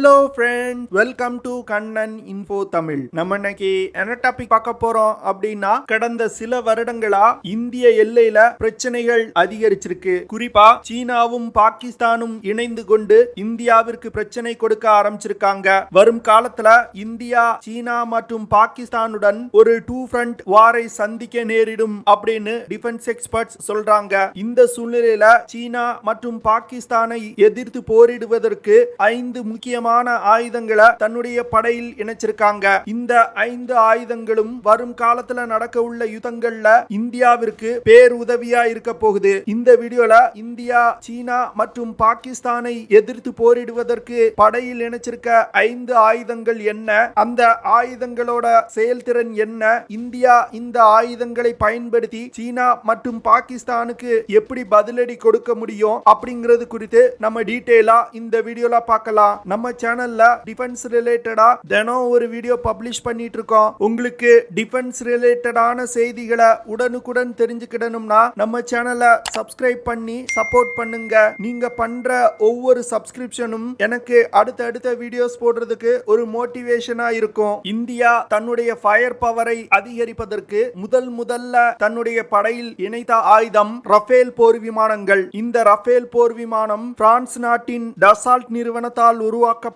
Hello friend, welcome to Kannan info Tamil. நம்ம இன்னைக்கு என்ன டாபிக் பார்க்க போறோம் அப்படின்னா, கடந்த சில வருடங்களா இந்திய எல்லையில பிரச்சனைகள் அதிகரிச்சிருக்கு. குறிப்பா சீனாவும் பாகிஸ்தானும் இணைந்து கொண்டு இந்தியாவிற்கு பிரச்சனை கொடுக்க ஆரம்பிச்சிருக்காங்க. வரும் காலத்துல இந்தியா சீனா மற்றும் பாகிஸ்தானுடன் ஒரு டூ ஃப்ரண்ட் வாரை சந்திக்க நேரிடும் அப்படின்னு டிஃபென்ஸ் எக்ஸ்பர்ட்ஸ் சொல்றாங்க. இந்த சூழ்நிலையில சீனா மற்றும் பாகிஸ்தானை எதிர்த்து போரிடுவதற்கு 5 முக்கியமான ஆயுதங்களை தன்னுடைய படையில் இணைச்சிருக்காங்க. இந்த 5 ஆயுதங்களும் வரும் காலத்துல நடக்க உள்ள யுத்தங்கள்ல இந்தியாவிற்கு பேருதவியா இருக்க போகுது. இந்த வீடியோல இந்தியா சீனா மற்றும் பாகிஸ்தானை எதிர்த்து போரிடுவதற்கு படையில் இணைச்சிருக்க 5 ஆயுதங்கள் என்ன, அந்த ஆயுதங்களோட செயல்திறன் என்ன, இந்தியா இந்த ஆயுதங்களை பயன்படுத்தி சீனா மற்றும் பாகிஸ்தானுக்கு எப்படி பதிலடி கொடுக்க முடியும் அப்படிங்கிறது குறித்து நம்ம டீடைலா இந்த வீடியோல பார்க்கலாம். நம்ம சேனல்ல டிஃபென்ஸ் ரிலேட்டடா தினம் ஒரு வீடியோ பப்ளிஷ் பண்ணிட்டு இருக்கோம். உங்களுக்கு டிஃபென்ஸ் ரிலேட்டடான செய்திகளை உடனுக்குடன் தெரிஞ்சுக்கிடணும்னா நம்ம சேனலை சப்ஸ்கிரைப் பண்ணி சப்போர்ட் பண்ணுங்க. நீங்க பண்ற ஒவ்வொரு சப்ஸ்கிரிப்ஷனும் எனக்கு அடுத்த வீடியோஸ் போடுறதுக்கு ஒரு மோட்டிவேஷனா இருக்கும். இந்தியா தன்னுடைய ஃபயர் பவரை அதிகரிப்பதற்கு முதல்ல தன்னுடைய படையில் இணைத்த ஆயுதம் ரஃபேல் போர் விமானங்கள். இந்த ரஃபேல் போர் விமானம் பிரான்ஸ் நாட்டின் டசால்ட் நிறுவனத்தால் உருவாக்கப்பட்ட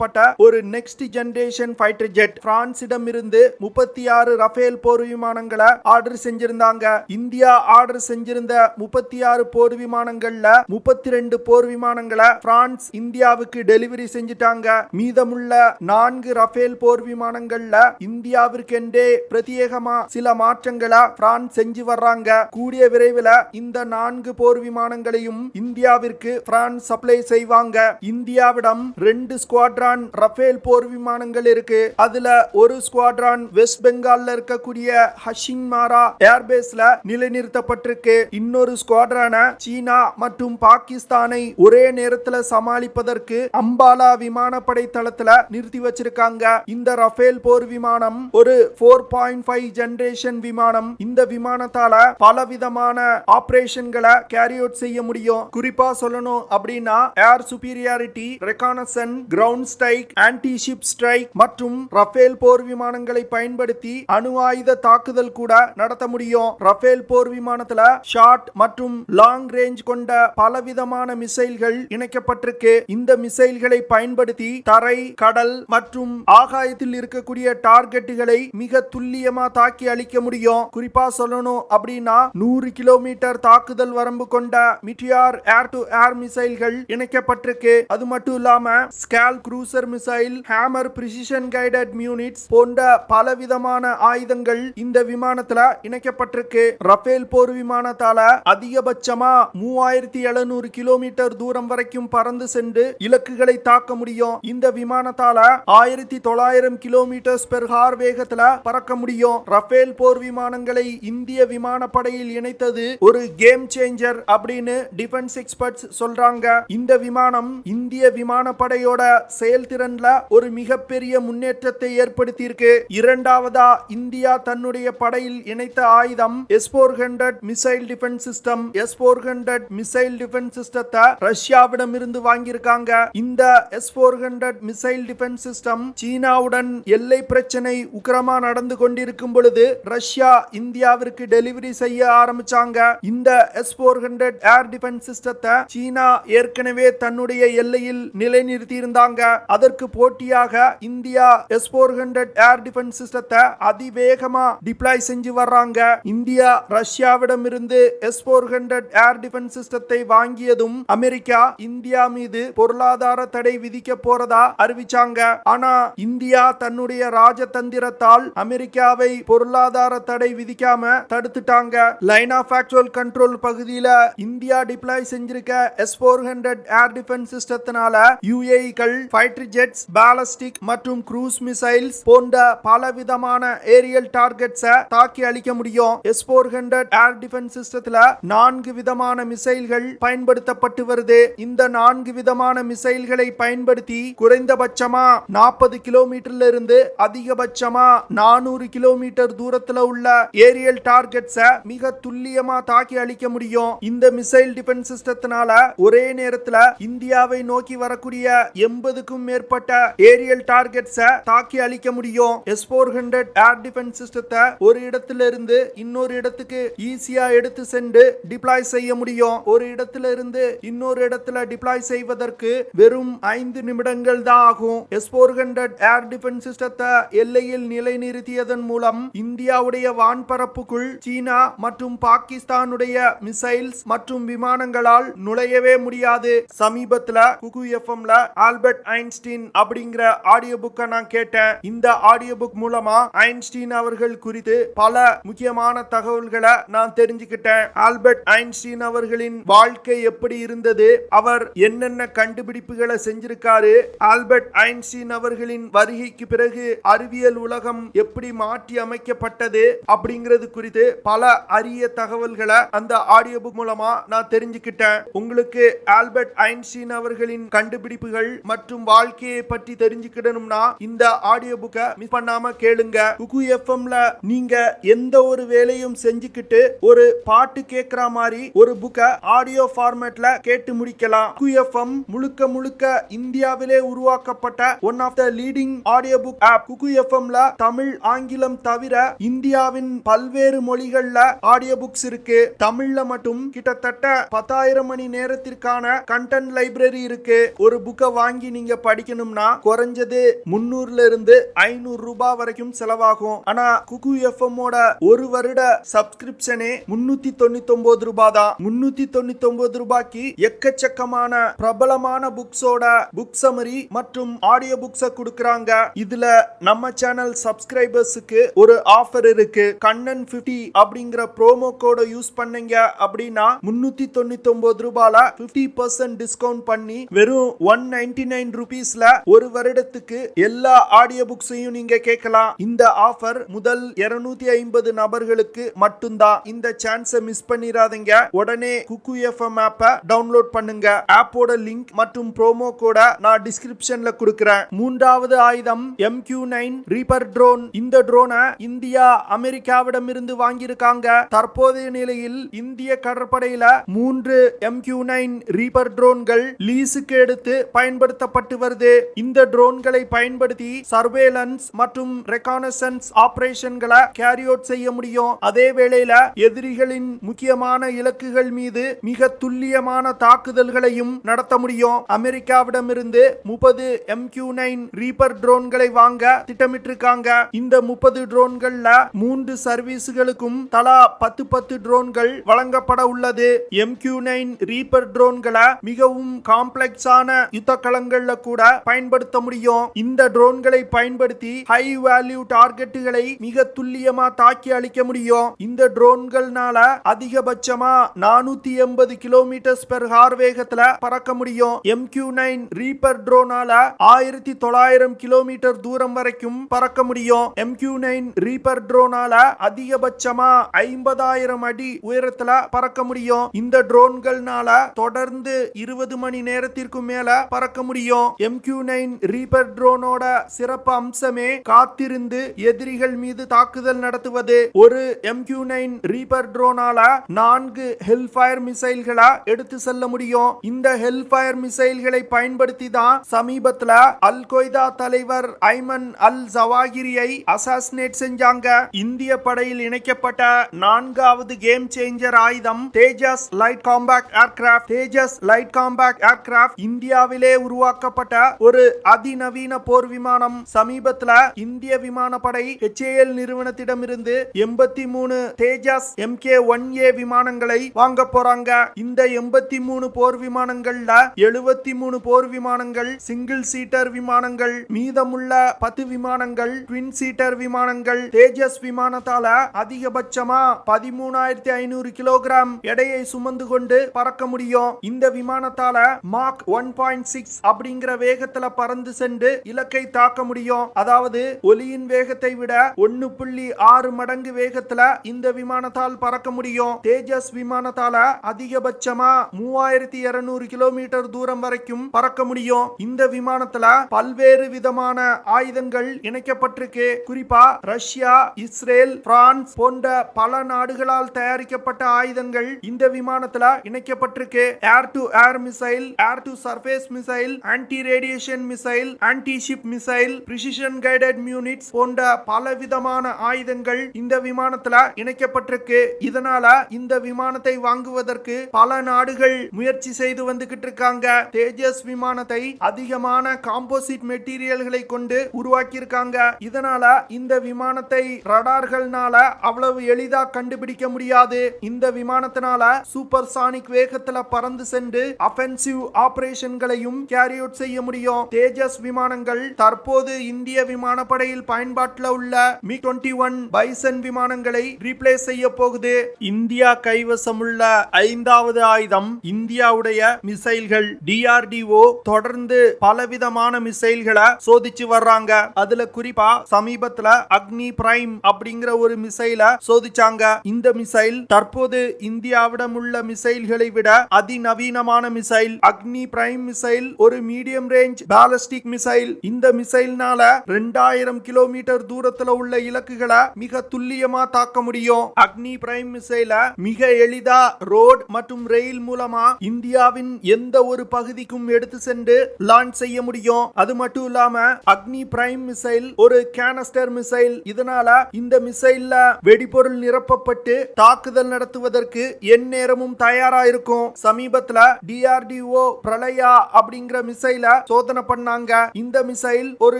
ஒரு நெக்ஸ்ட் ஜெனரேஷன் ஃபைட்டர் ஜெட். பிரான்சிடம் இருந்து 36 ரஃபேல் போர் விமானங்களை ஆர்டர் செஞ்சிருந்தாங்க. இந்தியா ஆர்டர் செஞ்சிருந்த 36 போர் விமானங்கள்ல 32 போர் விமானங்களை பிரான்ஸ் இந்தியாவுக்கு டெலிவரி செஞ்சிட்டாங்க. மீதமுள்ள 4 ரஃபேல் போர் விமானங்கள்ல இந்தியாவிற்கென்றே பிரத்யேகமா சில மாற்றங்களை பிரான்ஸ் செஞ்சு வர்றாங்க. கூடிய விரைவில் இந்த 4 போர் விமானங்களையும் இந்தியாவிற்கு பிரான்ஸ் சப்ளை செய்வாங்க. இந்தியாவிடம் 2 ஸ்குவாட்ரான் ரஃபேல் போர் விமானங்கள் இருக்கு. அதுல ஒரு ஸ்குவாட்ரான் வெஸ்ட் பெங்கால்ல இருக்கக்கூடிய ஹஷிங்மாரா ஏர்பேஸ்ல நிலைநிறுத்தப்பட்டிருக்கு. இன்னொரு ஸ்குவாட்ரான சீனா மற்றும் பாகிஸ்தானை ஒரே நேரத்துல சமாளிப்பதற்கு அம்பாலா விமானப்படை தளத்துல நிறுத்தி வச்சிருக்காங்க. இந்த ரஃபேல் போர் விமானம் ஒரு 4.5 ஜெனரேஷன் விமானம். இந்த விமானத்தால பலவிதமான ஆபரேஷன்களை கேரி அவுட் செய்ய முடியும். குறிப்பா சொல்லணும் அப்படின்னா air superiority, reconnaissance, ground strike, anti ship strike மற்றும் ரஃபேல் போர் விமானங்களை பயன்படுத்தி அணு ஆயுத தாக்குதல் கூட நடத்த முடியும். ரஃபேல் போர் விமானத்துல ஷார்ட் மற்றும் லாங் ரேஞ்ச் கொண்ட பலவிதமான மிசைல்கள் இணைக்கப்பட்டிருக்கு. இந்த மிசைல்களை பயன்படுத்தி தரை, கடல் மற்றும் ஆகாயத்தில் இருக்கக்கூடிய டார்கெட்டுகளை மிக துல்லியமா தாக்கி அழிக்க முடியும். குறிப்பா சொல்லணும் அப்படின்னா 100 கிலோமீட்டர் தாக்குதல் வரம்பு கொண்ட மிட்டியார் ஏர் டு ஏர் மிசைல்கள் இணைக்கப்பட்டிருக்கு. அது மட்டும் இல்லாம skol cruiser missile, hammer precision guided units போன்ற பலவிதமான ஆயுதங்கள் இந்த விமானத்துல இணைக்கப்பட்டிருக்கு. ரஃபேல் போர் விமானத்தால அதிகபட்சமா 3700 கிலோமீட்டர் தூரம் வரைக்கும் பறந்து சென்று இலக்குகளை தாக்க முடியும். இந்த விமானத்தால 1900 கிலோமீட்டர் பெர் ஹார் வேகத்துல பறக்க முடியும். ரஃபேல் போர் விமானங்களை இந்திய விமானப்படையில் இணைத்தது ஒரு கேம் சேஞ்சர் அப்படின்னு டிஃபென்ஸ் எக்ஸ்பர்ட்ஸ் சொல்றாங்க. இந்த விமானம் இந்திய விமானப்படையோட செயல்திறன்ல ஒரு மிகப்பெரிய முன்னேற்றத்தை ஏற்படுத்தியிருக்கு. இரண்டாவதா இந்தியா தன்னுடைய படையில் இணைத்த ஆயுதம் S-400 missile defence system. S-400 missile defence சிஸ்டத்தை ரஷ்யாவிடம் இருந்து வாங்கியிருக்காங்க. இந்த S-400 மிசைல் டிஃபென்ஸ் சிஸ்டம் சீனாவுடன் எல்லை பிரச்சனை உக்கிரமா நடந்து கொண்டிருக்கும் பொழுது ரஷ்யா இந்தியாவிற்கு டெலிவரி செய்ய ஆரம்பிச்சாங்க. இந்த S-400 ஏர் டிஃபென்ஸ் சிஸ்டத்தை சீனா ஏற்கனவே தன்னுடைய எல்லையில் நிலைநிறுத்தி இருந்தாங்க. அதற்கு போட்டியாக இந்தியா S-400 ஏர் டிஃபென்ஸ் சிஸ்டத்தை அதிவேகமா டிப்ளாய் செஞ்சு வர்றாங்க. இந்தியா ரஷ்யாவிடம் இருந்து S-400 ஏர் டிஃபென்ஸ் சிஸ்டத்தை வாங்கியதும் அமெரிக்கா இந்தியா மீது பொருளாதார தடை விதிக்க போறதா அறிவிச்சாங்க. ஆனா இந்தியா தன்னுடைய ராஜதந்திரத்தால் அமெரிக்காவை பொருளாதார தடை விதிக்காம தடுத்துட்டாங்க. லைன் ஆஃப் ஆக்சுவல் கண்ட்ரோல் பகுதியில இந்தியா டிப்ளாய் செஞ்சிருக்க S-400 ஏர் டிஃபென்ஸ் சிஸ்டத்தினால UAE-கள், ஃபைட்டர் ஜெட்ஸ், பாலிஸ்டிக் மற்றும் க்ரூஸ் மிசைல்ஸ் போன்ற பலவிதமான ஏரியல் டார்கெட்ஸை தாக்கி அழிக்க முடியும். S-400 ஏர் டிஃபென்ஸ் சிஸ்டத்துல 4 விதமான மிசைல்கள் பயன்படுத்தப்பட்டு வருது. இந்த 4 விதமான மிசைல்களை பயன்படுத்தி குறைந்தபட்சமா 40 கிலோமீட்டர்ல இருந்து அதிகபட்சமா 400 கிலோமீட்டர் தூரத்துல உள்ள ஏரியல் டார்கெட்ஸை மிக துல்லியமா தாக்கி அழிக்க முடியும். இந்த மிசைல் டிஃபென்ஸ் சிஸ்டத்தினால ஒரே நேரத்துல இந்தியாவை நோக்கி வரக்கூடிய 80க்கும் 1000க்கும் மேற்பட்ட ஏரியல் டார்கெட்ஸை தாக்கி அழிக்க முடியும். S-400 ஏர் டிஃபென்ஸ் சிஸ்டத்தை ஒரு இடத்துல இருந்து இன்னொரு இடத்துக்கு ஈஸியா எடுத்து சென்று டிப்ளாய் செய்ய முடியும். ஒரு இடத்துல இருந்து இன்னொரு இடத்துல டிப்ளாய் செய்வதற்கு வெறும் 5 நிமிடங்கள் தான் ஆகும். S-400 ஏர் டிஃபென்ஸ் சிஸ்டத்தை எல்லையில் நிலைநிறுத்தியதன் மூலம் இந்தியாவுடைய வான்பரப்புக்குள் சீனா மற்றும் பாகிஸ்தானுடைய மிசைல்ஸ் மற்றும் விமானங்களால் நுழையவே முடியாது. சமீபத்துல குகு எஃப்எம்ல ஆல்பர்ட் ஐன்ஸ்டீன் அப்படிங்கிற ஆடியோ புக்கை நான் கேட்டேன். இந்த ஆடியோ புக் மூலமா ஐன்ஸ்டீன் அவர்கள் குறித்து பல முக்கியமான தகவல்களை நான் தெரிஞ்சுக்கிட்டேன். ஆல்பர்ட் ஐன்ஸ்டீன் அவர்களின் வாழ்க்கை எப்படி இருந்தது, அவர் என்னென்ன கண்டுபிடிப்புகளை செஞ்சிருக்காரு, ஆல்பர்ட் ஐன்ஸ்டீன் அவர்களின் வருகைக்கு பிறகு அறிவியல் உலகம் எப்படி மாற்றி அமைக்கப்பட்டது அப்படிங்கிறது குறித்து பல அரிய தகவல்களை அந்த ஆடியோ புக் மூலமா நான் தெரிஞ்சுக்கிட்டேன். உங்களுக்கு ஆல்பர்ட் ஐன்ஸ்டீன் அவர்களின் கண்டுபிடிப்புகள் மற்றும் வாழ்க்கையை பற்றி தெரிஞ்சுக்கிடணும்னா இந்த ஆடியோ புக்கை மிஸ் பண்ணாம கேளுங்க. குகு எஃப்எம்ல நீங்க எந்த ஒரு வேலையும் செஞ்சுக்கிட்டு ஒரு பாட்டு கேட்கிற மாதிரி ஒரு புக்கை ஆடியோ ஃபார்மேட்ல கேட்டு முடிக்கலாம். குகு எஃப்எம் முழுக்க முழுக்க இந்தியாவிலே உருவாக்கப்பட்ட one of the leading audio book app. Kuku எஃப்எம்ல தமிழ், ஆங்கிலம் தவிர இந்தியாவின் பல்வேறு மொழிகள்ல ஆடியோ புக்ஸ் இருக்கு. தமிழ்ல மட்டும் கிட்டத்தட்ட 10,000 மணி நேரத்திற்கான கண்டென்ட் லைப்ரரி இருக்கு. ஒரு புக்கை வாங்கி நீங்க படிக்கணும்னா குறைஞ்சது 300 இருந்து 500 ரூபாய் வரைக்கும் செலவாகும். ஆனா குகு எஃப்எம் ஓட ஒரு வருட சப்ஸ்கிரிப்ஷனே 399 ரூபாய் தான். 399 ரூபாய்க்கு எக்கச்சக்கமான பிரபலமான புக்ஸோட புக் சமரி மற்றும் ஆடியோ புக்ஸை கொடுக்கறாங்க. இதுல நம்ம சேனல் சப்ஸ்கிரைபர்ஸ்க்கு ஒரு ஆஃபர் இருக்கு. கண்ணன் 50 அப்படிங்கிற ப்ரோமோ கோட யூஸ் பண்ணீங்க அப்படின்னா 399 ரூபாயில 50% டிஸ்கவுண்ட் பண்ணி வெறும் 199 ரூபீஸ்ல ஒரு வருடத்துக்கு எல்லா ஆடியோ புக்ஸையும் நீங்க கேட்கலாம். இந்த ஆஃபர் முதல் 250 நபர்களுக்கு மட்டும்தான். இந்த சான்ஸை மிஸ் பண்ணிராதீங்க. உடனே குகு எஃப்எம் ஆப்பை டவுன்லோட் பண்ணுங்க. ஆப்போட லிங்க் மற்றும் ப்ரோமோ கோட நான் டிஸ்கிரிப்ஷன்ல கொடுக்கிறேன். மூன்றாவது ஆயுதம் MQ-9 ரீப்பர் ட்ரோன். இந்த ட்ரோனை இந்தியா அமெரிக்காவிடம் இருந்து வாங்கியிருக்காங்க. தற்போதைய நிலையில் இந்திய கடற்படையில 3 MQ-9 ரீப்பர் ட்ரோன்கள் லீஸுக்கு எடுத்து பயன்படுத்தப்பட்டு வருது. இந்த ட்ரோன்களை பயன்படுத்தி சர்வேலன்ஸ் மற்றும் ரெகானசன்ஸ் ஆபரேஷன்களை கேரி அவுட் செய்ய முடியும். அதே வேளையில எதிரிகளின் முக்கியமான இலக்குகள் மீது மிக துல்லியமான தாக்குதல்களையும் நடத்த முடியும். அமெரிக்காவிடம் இருந்து 30 MQ-9 ரீப்பர் ட்ரோன்களை வாங்க திட்டமிட்டிருக்காங்க. இந்த 30 ட்ரோன்கள்ல 3 சர்வீஸ்களுக்கும் தலா 10 ட்ரோன்கள் வழங்கப்பட உள்ளது. MQ-9 ரீப்பர் ட்ரோன்களை மிகவும் காம்ப்ளெக்ஸான யுத்த களங்கள்ல கூட பயன்படுத்த முடியும். இந்த ட்ரோன்களை பயன்படுத்தி ஹை வேல்யூ டார்கெட்டுகளை மிக துல்லியமா தாக்கி அழிக்க முடியும். இந்த ட்ரோன்கள்னால அதிகபட்சமா 480 km/h வேகத்துல பறக்க முடியும். MQ-9 ரீப்பர் ட்ரோனால 1900 கிலோமீட்டர் தூரம் வரைக்கும் பறக்க முடியும். MQ-9 ரீப்பர் ட்ரோனால அதிகபட்சமா 50,000 அடி உயரத்துல பறக்க முடியும். இந்த ட்ரோன்கள்னால தொடர்ந்து 20 மணி நேரத்திற்கு மேல பறக்க முடியும். MQ-9 ரீப்பர் ட்ரோனோட சிறப்பு அம்சமே காத்திருந்து எதிரிகள் மீது தாக்குதல் நடத்துவது. ஒரு MQ-9 ரீப்பர் ட்ரோனால 4 ஹெல்ஃபயர் மிசைல்களை எடுத்து செல்ல முடியும். இந்த ஹெல்ஃபயர் மிசைல்களை பயன்படுத்தி தான் சமீபத்துல அல் கொய்தா தலைவர் ஐமன் அல் ஜவாஹிரியை அசாசினேட் செஞ்சாங்க. இந்திய படையில் இணைக்கப்பட்ட 4வது கேம் சேஞ்சர் ஆயுதம் தேஜஸ் லைட் காம்பேக்ட் ஏர்கிராஃப்ட். தேஜஸ் லைட் காம்பேக்ட் ஏர்கிராஃப்ட் இந்தியாவிலே உருவாக்கப்பட்ட ஒரு அதிநவீன போர் விமானம். சமீபத்துல இந்திய விமானப்படை HAL நிறுவனத்திடமிருந்து 83 தேஜஸ் MK-1A விமானங்களை வாங்க போறாங்க. இந்த 83 போர் விமானங்கள்ல 73 போர் விமானங்கள் சிங்கிள் சீட்டர் விமானங்கள், மீதமுள்ள 10 விமானங்கள் ட்வின் சீட்டர் விமானங்கள். தேஜஸ் விமானத்தால அதிகபட்சமா 13,500 கிலோகிராம் எடையை சுமந்து கொண்டு பறக்க முடியும். இந்த விமானத்தால மாக் 1.6 அப்படிங்கிற வேகத்துல பறந்து சென்று இலக்கை தாக்க முடியும். அதாவது ஒலியின் வேகத்தை விட 1.6 மடங்கு வேகத்துல இந்த விமானத்தால் பறக்க முடியும். தேஜஸ் விமானத்தால அதிகபட்சமா 3200 கிலோமீட்டர் தூரம் வரைக்கும் பறக்க முடியும். இந்த விமானத்துல பல்வேறு விதமான ஆயுதங்கள் இணைக்கப்பட்டிருக்கு. குறிப்பா ரஷ்யா, இஸ்ரேல், பிரான்ஸ் போன்ற பல நாடுகளால் தயாரிக்கப்பட்ட ஆயுதங்கள் இந்த விமானத்துல இணைக்கப்பட்டிருக்கு. Air to air missile, air to surface missile, anti anti radiation missile, anti ship missile, precision guided units போன்ற பலவிதமான ஆயுதங்கள் இந்த விமானத்துல இணைக்கப்பட்டிருக்கு. இதனால இந்த விமானத்தை வாங்குவதற்கு பல நாடுகள் முயற்சி செய்து வந்துகிட்டு இருக்காங்க. தேஜஸ் விமானத்தை அதிகமான காம்போசிட் மெட்டீரியல்களை கொண்டு உருவாக்கி இருக்காங்க. இதனால இந்த விமானத்தை ரடார்கள்னால அவ்வளவு எளிதா கண்டுபிடிக்க முடியாது. இந்த விமானத்தினால சூப்பர் சானிக் வேகத்துல பறந்து சென்று அஃபென்சிவ் ஆபரேஷன்களையும் கேரி அவுட் செய்ய முடியும். தேஜஸ் விமானங்கள் தற்போது இந்திய விமானப்படையில் பயன்பாட்டில் உள்ள MiG-21 பைசன் விமானங்களை ரீப்ளேஸ் செய்ய போகுது. இந்தியா கைவசம் உள்ள 5வது ஆயுதம் இந்தியாவுடைய மிசைல்கள். DRDO தொடர்ந்து பலவிதமான மிசைல்களை சோதிச்சு வர்றாங்க. அதுல குறிப்பா சமீபத்துல அக்னி பிரைம் அப்படிங்கிற ஒரு மிசைல சோதிச்சாங்க. இந்த மிசைல் தற்போது இந்தியாவிடம் உள்ள மிசைல்களை விட அதிநவீனமான மிசைல். அக்னி பிரைம் மிசைல் ஒரு மீடியம் ரேஞ்ச் பாலிஸ்டிக் மிசைல். இந்த மிசைல்னால 2000 கிலோமீட்டர் தூரத்துல உள்ள இலக்குகளை மிக துல்லியமா தாக்க முடியும். அக்னி பிரைம் மிசைல மிக எளிதா ரோட் மற்றும் ரயில் மூலமா இந்தியாவின் எந்த ஒரு பகுதிக்கும் எடுத்து சென்று லான்ச் செய்ய முடியும். அது மட்டும் இல்லாம அக்னி பிரைம் மிசைல் ஒரு கேனஸ்டர் மிசைல். இதனால இந்த மிசைல்ல வெடிபொருள் நிரப்பப்பட்டு தாக்குதல் நடத்துவதற்கு எந்நேரமும் தயாரா இருக்கும். சமீபத்துல DRDO பிரளயா அப்படிங்கிற மிசைல சோதனை பண்ணாங்க. இந்த மிசைல் ஒரு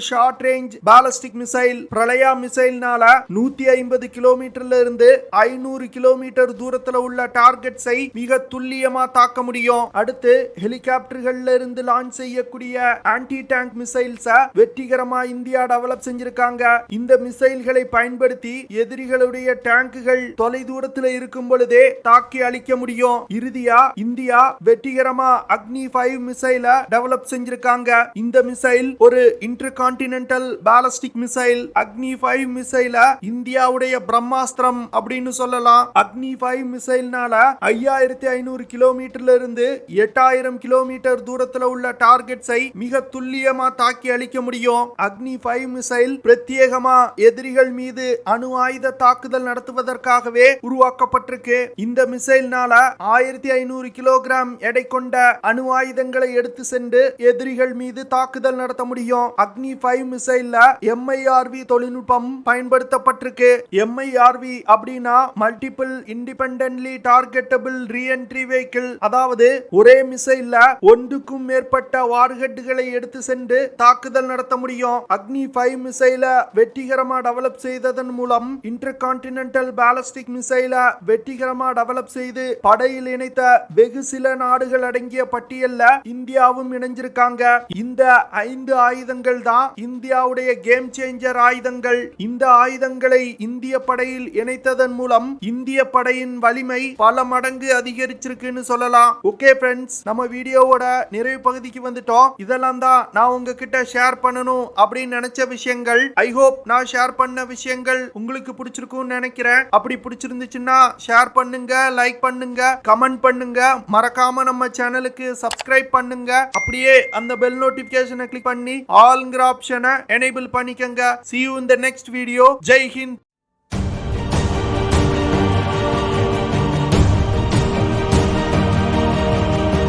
ஷார்ட் ரேஞ்ச் பாலிஸ்டிக் மிசைல். பிரளயா மிசைல்னால 150 கிலோமீட்டர்ல இருந்து 500 கிலோமீட்டர் தூரத்துல உள்ள டார்கெட்ஸை மிக துல்லியமா தாக்க முடியும். அடுத்து ஹெலிகாப்டர்கள்ல இருந்து லான்ச் செய்யக்கூடிய ஆன்டி டேங்க் மிசைல்ஸ வெற்றிகரமா இந்தியா டெவலப் செஞ்சிருக்காங்க. இந்த மிசைல்களை பயன்படுத்தி எதிரிகளுடைய டேங்குகள் தொலை தூரத்தில் இருக்கும் பொழுதே தாக்கி அழிக்க முடியும். இறுதியா இந்தியா வெற்றிகரமா அக்னி 5 மிசைல டெவலப் செஞ்சிருக்காங்க. இந்த மிசைல் ஒரு இன்டர்கான்டினென்டல் பாலிஸ்டிக் மிசைல். அக்னி 5 மிசைல இந்தியாவுடைய பிரம்மாஸ்திரம் அப்படின்னு சொல்லலாம். அக்னி 5 மிசைல்னால 5500 கிலோமீட்டர்ல இருந்து 8000 கிலோமீட்டர் தூரத்துல உள்ள டார்கெட்ஸை மிக துல்லியமா தாக்கி அழிக்க முடியும். அக்னி 5 மிசைல் பிரத்யேகமா எதிரிகள் மீது அணு ஆயுத தாக்குதல் நடத்துவதற்காகவே உருவாக்கப்பட்டிருக்கு. இந்த மிசைல்னால 1500 கிலோகிராம் எடை கொண்ட அணு ஆயுதங்களை எடுத்து சென்று எதிரிகள் மீது தாக்குதல் நடத்த முடியும். அக்னி 5 மிசைல்ல MIRV தொழில்நுட்பம் பயன்படுத்தப்பட்டிருக்கு. MIRV அப்படின்னா multiple independently targetable reentry vehicle. அதாவது ஒரே மிசைல்ல ஒன்றுக்கும் மேற்பட்ட வார்ஹெட்களை எடுத்து சென்று தாக்குதல் நடத்த முடியும். அக்னி 5 மிசைல வெற்றிகரமா டெவலப் செய்ததன் மூலம் இன்டர்கான்டினென்டல் பாலிஸ்டிக் மிசைல வெற்றிகரமா டெவலப் செய்து படையில் இணைத்த வெகு சில நாடுகள் அடங்கிய பட்டியல்ல இந்தியாவும் இணைஞ்சிருக்காங்க. இந்த 5 ஆயுதங்கள் தான் இந்தியாவுடைய கேம் சேஞ்சர் ஆயுதங்கள். இந்த ஆயுதங்களை இந்திய படையில் இணைத்ததன் மூலம் இந்திய படையின் வலிமை பல மடங்கு அதிகரிச்சிருக்குன்னு சொல்லலாம். ஓகே ஃப்ரெண்ட்ஸ், நம்ம வீடியோவோட நிறைவு பகுதிக்கு வந்துட்டோம். இதெல்லாம் தான் நான் உங்ககிட்ட ஷேர் பண்ணணும் அப்படின்னு நினைச்ச விஷயங்கள். ஐ ஹோப் நான் ஷேர் பண்ண விஷயங்கள் உங்களுக்கு பிடிச்சிருக்கும்னு நினைக்கிறேன். அப்படி பிடிச்சிருந்துச்சுன்னா ஷேர் பண்ணுங்க, லைக் பண்ணுங்க, கமெண்ட் பண்ணுங்க. மறக்காம நம்ம சேனலுக்கு சப்ஸ்கிரைப் பண்ணுங்க. அப்படியே அந்த பெல் நோட்டிபிகேஷனை கிளிக் பண்ணி ஆல்ங்கிற ஆப்ஷனை எனேபிள் பண்ணிக்கங்க. See you in the next video. Jai Hind.